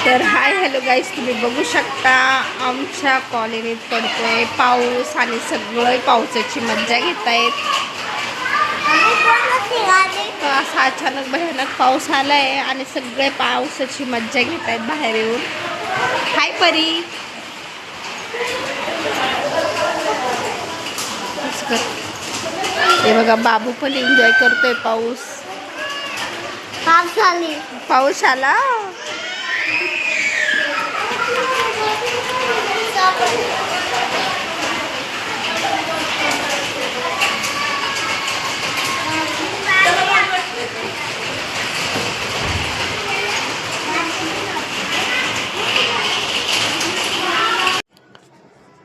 तर hi hello गाईस, तुम्ही बघू शकता आमच्या कॉलनीत पडतोय पाऊस आणि सगळे पावसाची मज्जा घेत आहेत. असा अचानक भयानक पाऊस आलाय आणि सगळे पावसाची मज्जा घेत आहेत बाहेर येऊन. हाय परी, हे बघा बाबू पण एन्जॉय करतोय पाऊस. पाऊस आला.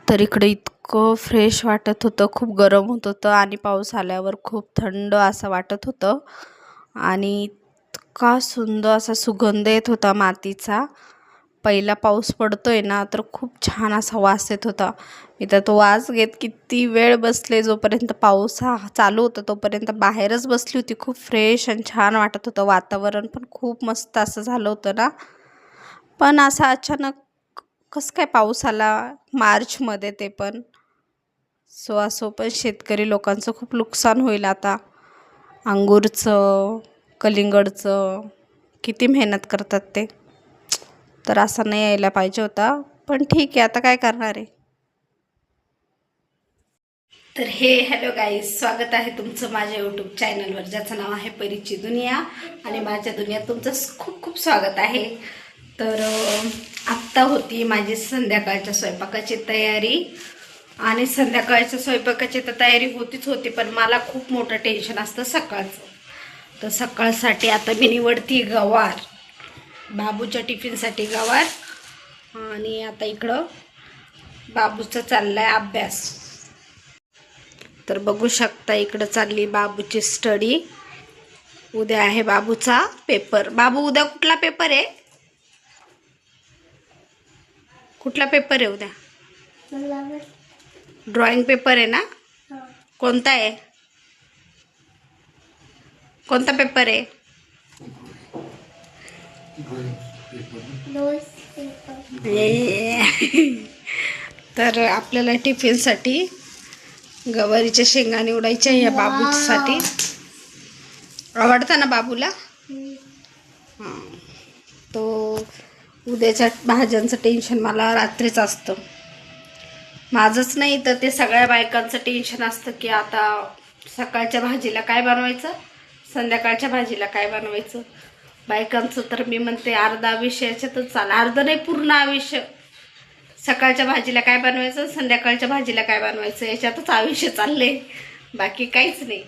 तर इकडे इतकं फ्रेश वाटत होतं, खूप गरम होत होतं आणि पाऊस आल्यावर खूप थंड असं वाटत होतं आणि इतका सुंदर असा सुगंध येत होता मातीचा. पहिला पाऊस पडतोय ना तर खूप छान असा वास येत होता. मी तर तो वास घेत किती वेळ बसले, जोपर्यंत पाऊस चालू होता तोपर्यंत बाहेरच बसली होती. खूप फ्रेश आणि छान वाटत होतं, वातावरण पण खूप मस्त असं झालं होतं ना. पण असा अचानक कसं काय पाऊस आला मार्चमध्ये, ते पण असो पण शेतकरी लोकांचं खूप नुकसान होईल आता. अंगूरचं, कलिंगडचं किती मेहनत करतात ते. तर असा नाही यायला पाहिजे होता, पण ठीक आहे, आता काय करणार आहे. तर हॅलो गाईज, स्वागत आहे तुमचं माझ्या यूट्यूब चॅनलवर, ज्याचं नाव आहे परीची दुनिया. आणि माझ्या दुनियात तुमचं खूप खूप स्वागत आहे. तर आत्ता होती माझी संध्याकाळच्या स्वयंपाकाची तयारी. आणि संध्याकाळच्या स्वयंपाकाची तर तयारी होतीच होती, पण मला खूप मोठं टेन्शन असतं सकाळचं. तर सकाळसाठी आता मी निवडती गवार, बाबूच्या टिफिनसाठी गवार. आणि आता इकडं बाबूचा चाललाय अभ्यास. तर बघू शकता इकडं चालली बाबूची स्टडी. उद्या आहे बाबूचा पेपर. बाबू, उद्या कुठला पेपर आहे? कुठला पेपर आहे उद्या? ड्रॉइंग पेपर आहे ना? कोणता आहे? कोणता पेपर आहे? तर आपल्याला टिफिनसाठी गवारीच्या शेंगा निवडायच्या या बाबूसाठी. आवडतं ना बाबूला? हां. तो उद्याच्या भाज्यांचं टेन्शन मला रात्रीच असतं. माझंच नाही तर ते सगळ्या बायकांचं टेन्शन असतं की आता सकाळच्या भाजीला काय बनवायचं, संध्याकाळच्या भाजीला काय बनवायचं. बायकांचं तर मी म्हणते अर्धा आयुष्याच्यातच चाल, अर्ध नाही पूर्ण आयुष्य. सकाळच्या भाजीला काय बनवायचं, संध्याकाळच्या भाजीला काय बनवायचं, याच्यातच आयुष्य चालले, बाकी काहीच नाही.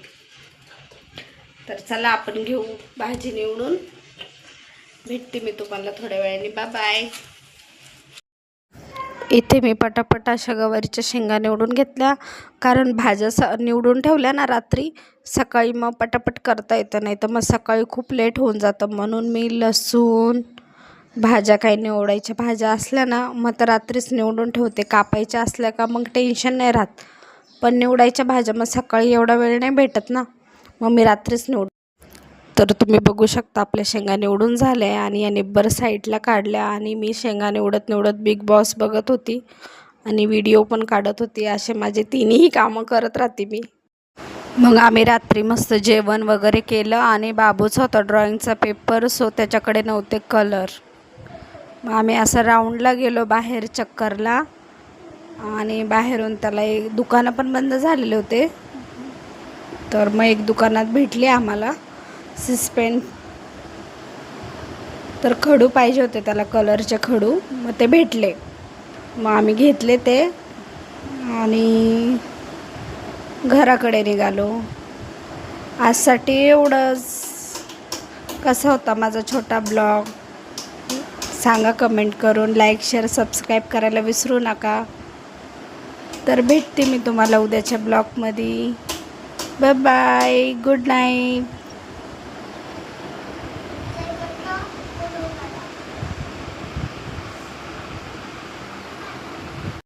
तर चला आपण घेऊ भाजी निवडून. भेटते मी तुम्हाला थोड्या वेळाने. Bye bye. इथे मी पटापट अशा गवारीच्या शेंगा निवडून घेतल्या, कारण भाज्या निवडून ठेवल्या ना रात्री, सकाळी मग पटापट करता येतं, नाही तर मग सकाळी खूप लेट होऊन जातं. म्हणून मी लसूण, भाज्या काही निवडायच्या भाज्या असल्या ना मग तर रात्रीच निवडून ठेवते. कापायच्या असल्या का मग टेन्शन नाही राहत, पण निवडायच्या भाज्या मग सकाळी एवढा वेळ नाही भेटत ना, मग मी रात्रीच निवड. तर तुम्ही बघू शकता आपल्या शेंगा निवडून झाल्या आणि या निब्बर साईडला काढल्या. आणि मी शेंगा निवडत निवडत बिग बॉस बघत होती आणि व्हिडिओ पण काढत होती. असे माझे तिन्ही कामं करत राहते मी. मग आम्ही रात्री मस्त जेवण वगैरे केलं आणि बाबूचा होता ड्रॉइंगचा पेपर, सो त्याच्याकडे नव्हते कलर. मग आम्ही असं राऊंडला गेलो बाहेर चक्करला, आणि बाहेरून त्याला एक दुकानं पण बंद झालेले होते. तर मग एक दुकानात भेटली आम्हाला सिस्पेन. तर खडू पाहिजे होते त्याला, कलरचे खडू, मग ते भेटले. मग आम्ही घेतले ते आणि घराकडे निघालो. आजसाठी एवढंच. कसा होता माझा छोटा ब्लॉग सांगा कमेंट करून. लाईक, शेअर, सबस्क्राईब करायला विसरू नका. तर भेटते मी तुम्हाला उद्याच्या ब्लॉगमध्ये. Bye bye, good night.